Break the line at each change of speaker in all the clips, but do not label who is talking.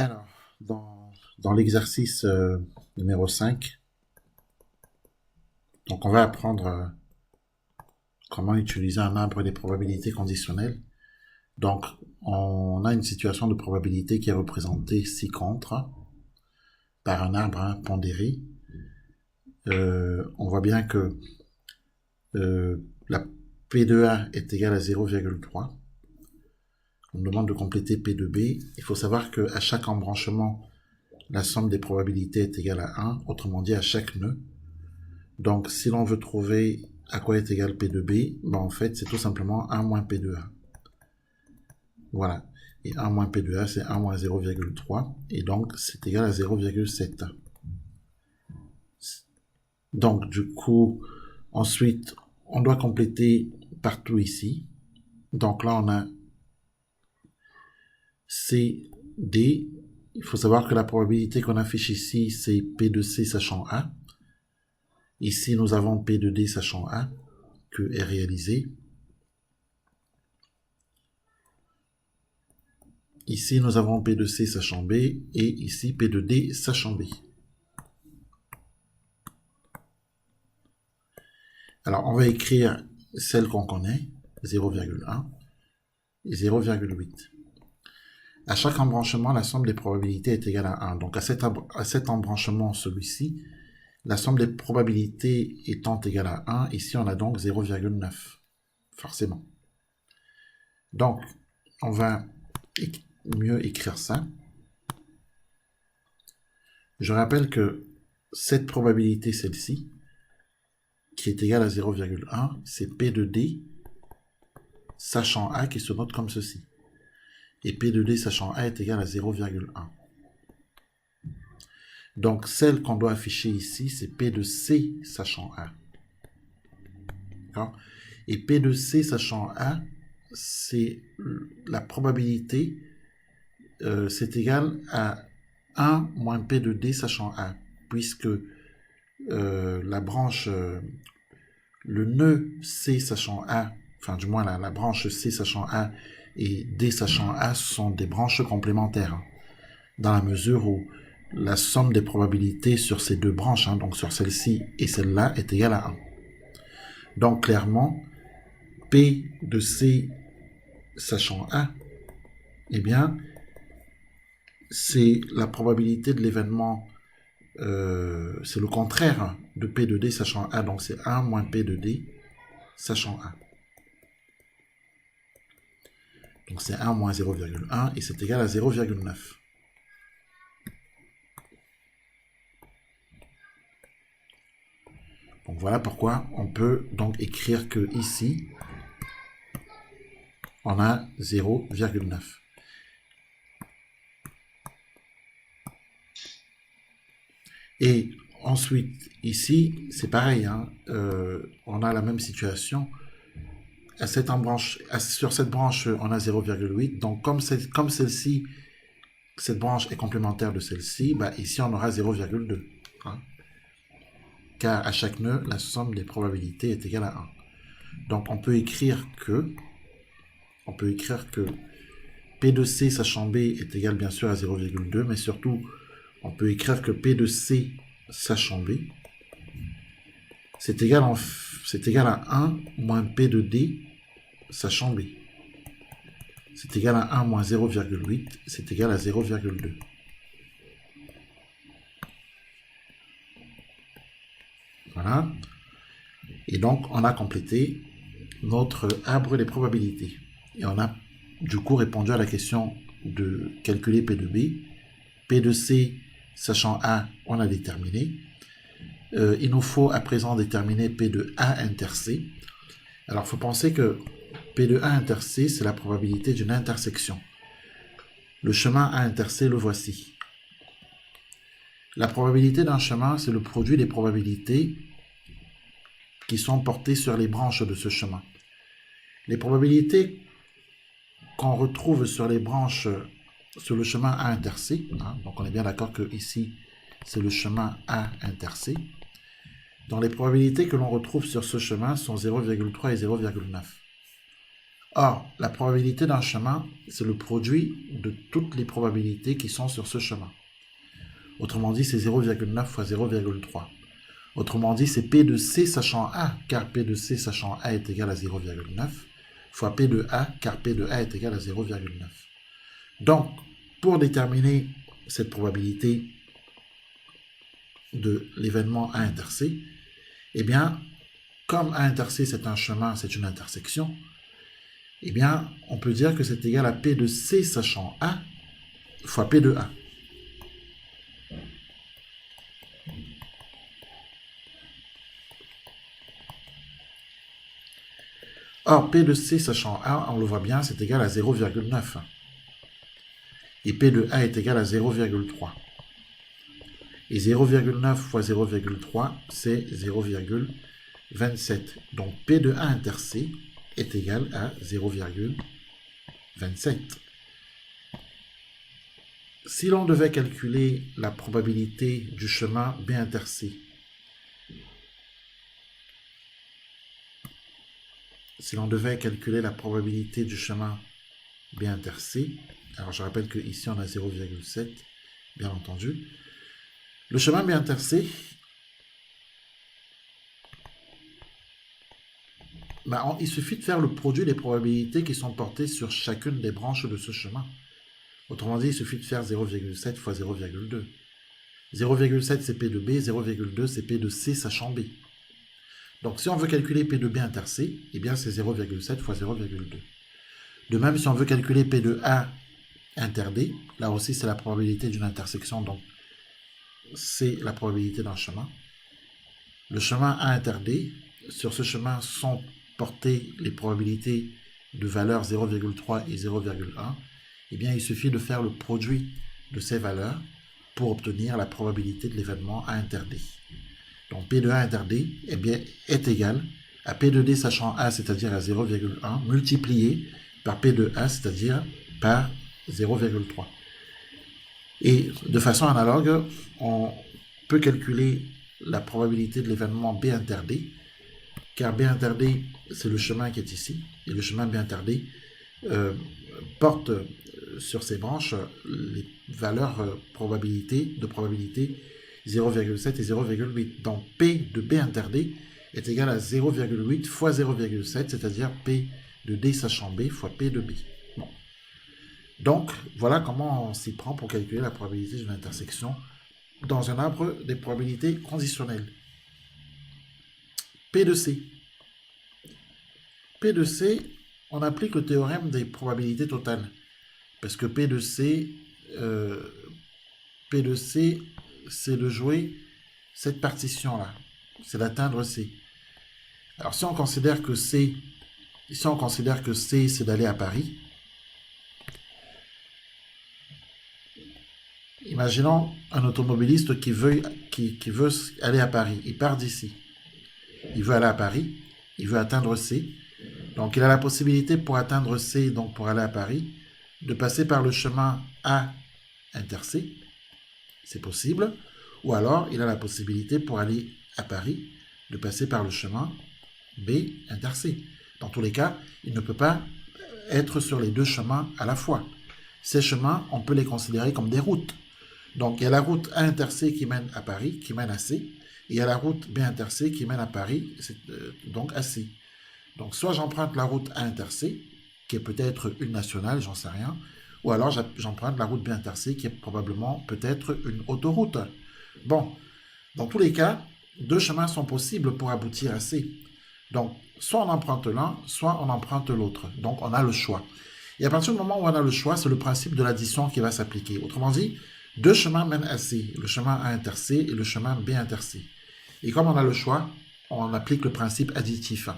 Alors, dans l'exercice numéro 5, donc on va apprendre comment utiliser un arbre des probabilités conditionnelles. Donc, on a une situation de probabilité qui est représentée ci contre par un arbre pondéré. On voit bien que la P de A est égale à 0,3. On nous demande de compléter P de B. Il faut savoir qu'à chaque embranchement, la somme des probabilités est égale à 1, autrement dit à chaque nœud. Donc, si l'on veut trouver à quoi est égal P de B, ben en fait, c'est tout simplement 1 moins P de A. Voilà. Et 1 moins P de A, c'est 1 moins 0,3. Et donc, c'est égal à 0,7. Donc, du coup, ensuite, on doit compléter partout ici. Donc là, on a C, D. Il faut savoir que la probabilité qu'on affiche ici, c'est P de C sachant A. Ici, nous avons P de D sachant A, que est réalisé. Ici, nous avons P de C sachant B, et ici, P de D sachant B. Alors, on va écrire celle qu'on connaît, 0,1 et 0,8. À chaque embranchement, la somme des probabilités est égale à 1. Donc, à cet embranchement, celui-ci, la somme des probabilités étant égale à 1, ici, on a donc 0,9, forcément. Donc, on va mieux écrire ça. Je rappelle que cette probabilité, celle-ci, qui est égale à 0,1, c'est P de D, sachant A, qui se note comme ceci. Et P de D, sachant A, est égal à 0,1. Donc, celle qu'on doit afficher ici, c'est P de C, sachant A. Et P de C, sachant A, c'est la probabilité, c'est égal à 1 moins P de D, sachant A, puisque la branche... le nœud C sachant A, enfin du moins la branche C sachant A et D sachant A sont des branches complémentaires, dans la mesure où la somme des probabilités sur ces deux branches, donc sur celle-ci et celle-là, est égale à 1. Donc clairement, P de C sachant A, eh bien, c'est la probabilité de l'événement, c'est le contraire de P de D sachant A, donc c'est 1 moins P de D sachant A. Donc c'est 1 moins 0,1 et c'est égal à 0,9. Donc voilà pourquoi on peut donc écrire que ici, on a 0,9. Et ensuite, ici, c'est pareil, on a la même situation. Sur cette branche, on a 0,8. Donc comme celle-ci, cette branche est complémentaire de celle-ci, bah, ici on aura 0,2. Car à chaque nœud, la somme des probabilités est égale à 1. Donc on peut écrire que P de C sachant B est égal bien sûr à 0,2, mais surtout on peut écrire que P de C sachant B c'est égal à 1 moins P de D sachant B. C'est égal à 1 moins 0,8, c'est égal à 0,2. Voilà. Et donc on a complété notre arbre des probabilités. Et on a du coup répondu à la question de calculer P de B. P de C sachant A, on a déterminé. Il nous faut à présent déterminer P de A inter C. Alors, il faut penser que P de A inter C, c'est la probabilité d'une intersection. Le chemin A inter C, le voici. La probabilité d'un chemin, c'est le produit des probabilités qui sont portées sur les branches de ce chemin. Les probabilités qu'on retrouve sur les branches, sur le chemin A inter C, donc on est bien d'accord que ici, c'est le chemin A inter C. Donc les probabilités que l'on retrouve sur ce chemin sont 0,3 et 0,9. Or, la probabilité d'un chemin, c'est le produit de toutes les probabilités qui sont sur ce chemin. Autrement dit, c'est 0,9 fois 0,3. Autrement dit, c'est P de C sachant A, car P de C sachant A est égal à 0,9, fois P de A, car P de A est égal à 0,9. Donc, pour déterminer cette probabilité de l'événement A inter C, eh bien, comme A inter C c'est un chemin, c'est une intersection, eh bien, on peut dire que c'est égal à P de C sachant A fois P de A. Or, P de C sachant A, on le voit bien, c'est égal à 0,9. Et P de A est égal à 0,3. Et 0,9 fois 0,3, c'est 0,27. Donc P de A inter C est égal à 0,27. Si l'on devait calculer la probabilité du chemin B inter C, si l'on devait calculer la probabilité du chemin B inter C, alors je rappelle qu'ici on a 0,7, bien entendu. Le chemin B inter C, il suffit de faire le produit des probabilités qui sont portées sur chacune des branches de ce chemin. Autrement dit, il suffit de faire 0,7 fois 0,2. 0,7 c'est P de B, 0,2 c'est P de C sachant B. Donc si on veut calculer P de B inter C, eh bien c'est 0,7 fois 0,2. De même, si on veut calculer P de A inter D, là aussi c'est la probabilité d'une intersection, donc c'est la probabilité d'un chemin. Le chemin A inter D, sur ce chemin sont portées les probabilités de valeurs 0,3 et 0,1. Eh bien, il suffit de faire le produit de ces valeurs pour obtenir la probabilité de l'événement A inter D. Donc P de A inter D eh bien, est égal à P de D sachant A, c'est-à-dire à 0,1, multiplié par P de A, c'est-à-dire par 0,3. Et de façon analogue, on peut calculer la probabilité de l'événement B inter D, car B inter D, c'est le chemin qui est ici, et le chemin B inter D porte sur ses branches les valeurs probabilité 0,7 et 0,8. Donc P de B inter D est égal à 0,8 fois 0,7, c'est-à-dire P de D sachant B fois P de B. Bon. Donc, voilà comment on s'y prend pour calculer la probabilité d'une intersection dans un arbre des probabilités conditionnelles. P de C. P de C, on applique le théorème des probabilités totales. Parce que P de C, c'est de jouer cette partition-là. C'est d'atteindre C. Alors, si on considère que C, c'est d'aller à Paris, imaginons un automobiliste qui veut aller à Paris. Il part d'ici. Il veut aller à Paris. Il veut atteindre C. Donc, il a la possibilité pour atteindre C, donc pour aller à Paris, de passer par le chemin A inter C. C'est possible. Ou alors, il a la possibilité pour aller à Paris de passer par le chemin B inter C. Dans tous les cas, il ne peut pas être sur les deux chemins à la fois. Ces chemins, on peut les considérer comme des routes. Donc, il y a la route A inter C qui mène à Paris, qui mène à C, et il y a la route B inter C qui mène à Paris, donc à C. Donc, soit j'emprunte la route A inter C, qui est peut-être une nationale, j'en sais rien, ou alors j'emprunte la route B inter C, qui est probablement peut-être une autoroute. Bon, dans tous les cas, deux chemins sont possibles pour aboutir à C. Donc, soit on emprunte l'un, soit on emprunte l'autre. Donc, on a le choix. Et à partir du moment où on a le choix, c'est le principe de l'addition qui va s'appliquer. Autrement dit, deux chemins mènent à C, le chemin A inter C et le chemin B inter C. Et comme on a le choix, on applique le principe additif.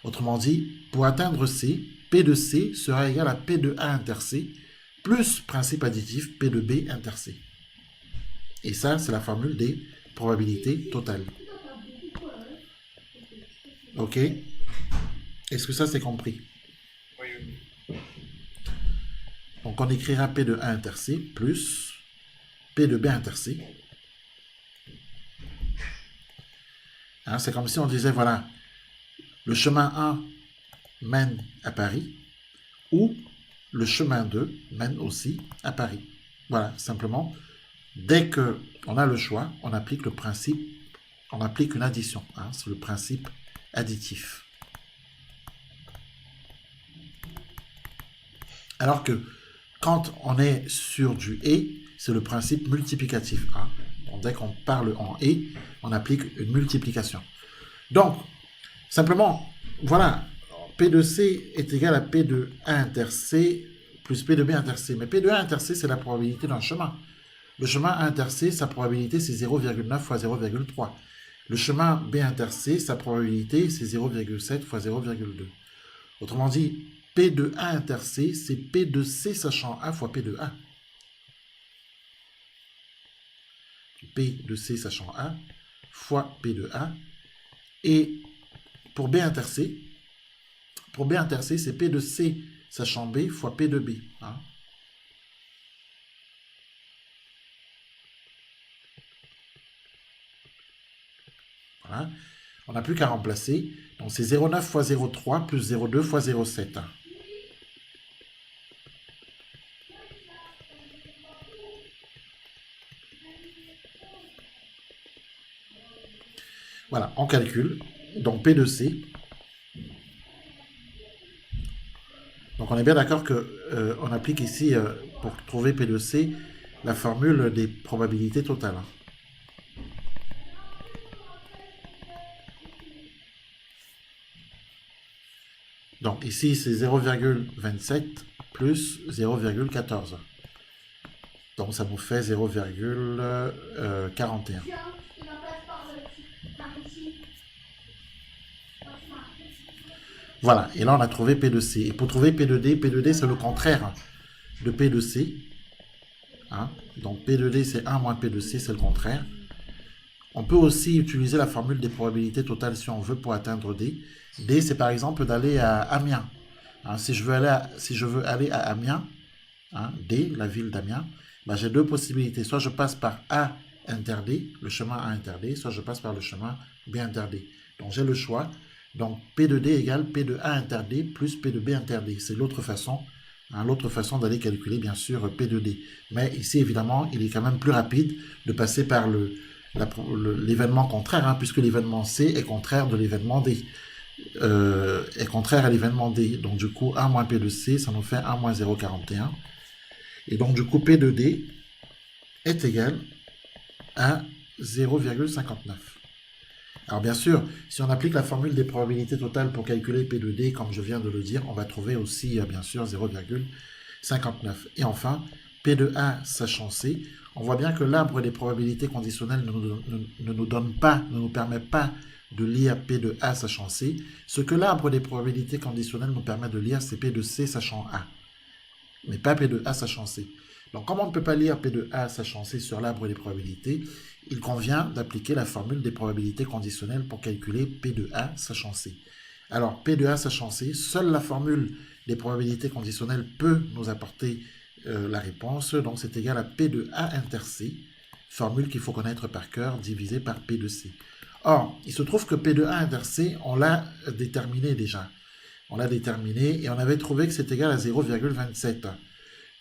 Autrement dit, pour atteindre C, P de C sera égal à P de A inter C plus principe additif P de B inter C. Et ça, c'est la formule des probabilités totales. Ok? Est-ce que ça, c'est compris?
Oui.
Donc, on écrira P de A inter C plus P de B inter C. Hein, c'est comme si on disait, voilà, le chemin 1 mène à Paris, où le chemin 2 mène aussi à Paris. Voilà, simplement, dès qu'on a le choix, on applique le principe, on applique une addition. Hein, c'est le principe additif. Alors que quand on est sur du et, c'est le principe multiplicatif. Hein. Donc, dès qu'on parle en et, on applique une multiplication. Donc, simplement, voilà, P de C est égal à P de A inter C plus P de B inter C. Mais P de A inter C, c'est la probabilité d'un chemin. Le chemin A inter C, sa probabilité, c'est 0,9 fois 0,3. Le chemin B inter C, sa probabilité, c'est 0,7 fois 0,2. Autrement dit, P de A inter C, c'est P de C sachant A fois P de A. P de C sachant A fois P de A. Et pour B inter C, c'est P de C sachant B fois P de B. Hein. Voilà. On n'a plus qu'à remplacer. Donc c'est 0,9 fois 0,3 plus 0,2 fois 0,7. Voilà, on calcule. Donc P de C. Donc on est bien d'accord qu'on applique ici, pour trouver P de C, la formule des probabilités totales. Donc ici c'est 0,27 plus 0,14. Donc ça nous fait 0,41. Voilà, et là on a trouvé P de C. Et pour trouver P de D c'est le contraire de P de C. Hein? Donc P de D c'est 1 moins P de C, c'est le contraire. On peut aussi utiliser la formule des probabilités totales si on veut pour atteindre D. D c'est par exemple d'aller à Amiens. Hein, si je veux aller à Amiens, hein, D, la ville d'Amiens, ben, j'ai deux possibilités. Soit je passe par A inter D, le chemin A inter D, soit je passe par le chemin B inter D. Donc j'ai le choix. Donc P de D égale P de A inter D plus P de B inter D. C'est l'autre façon, hein, d'aller calculer bien sûr P de D. Mais ici évidemment il est quand même plus rapide de passer par l'événement contraire, hein, puisque l'événement C est contraire de l'événement D. Est contraire à l'événement D. Donc du coup 1 moins P de C, ça nous fait 1 moins 0,41. Et donc du coup P de D est égal à 0,59. Alors bien sûr, si on applique la formule des probabilités totales pour calculer P de D, comme je viens de le dire, on va trouver aussi bien sûr 0,59. Et enfin, P de A sachant C, on voit bien que l'arbre des probabilités conditionnelles ne nous permet pas de lire P de A sachant C. Ce que l'arbre des probabilités conditionnelles nous permet de lire, c'est P de C sachant A, mais pas P de A sachant C. Donc, comme on ne peut pas lire P de A sachant C sur l'arbre des probabilités, il convient d'appliquer la formule des probabilités conditionnelles pour calculer P de A sachant C. Alors, P de A sachant C, seule la formule des probabilités conditionnelles peut nous apporter la réponse. Donc, c'est égal à P de A inter C, formule qu'il faut connaître par cœur, divisé par P de C. Or, il se trouve que P de A inter C, on l'a déterminé déjà. On l'a déterminé et on avait trouvé que c'est égal à 0,27.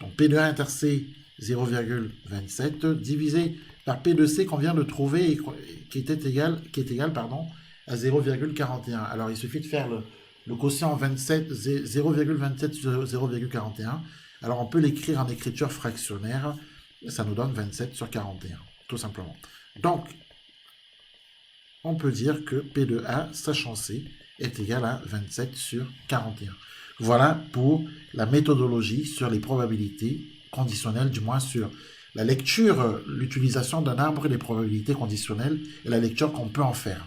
Donc P de A inter C, 0,27, divisé par P de C qu'on vient de trouver, qui est égal à 0,41. Alors il suffit de faire le quotient 0,27 sur 0,41. Alors on peut l'écrire en écriture fractionnaire, ça nous donne 27 sur 41, tout simplement. Donc, on peut dire que P de A, sachant C, est égal à 27 sur 41. Voilà pour la méthodologie sur les probabilités conditionnelles, du moins sur la lecture, l'utilisation d'un arbre des probabilités conditionnelles et la lecture qu'on peut en faire.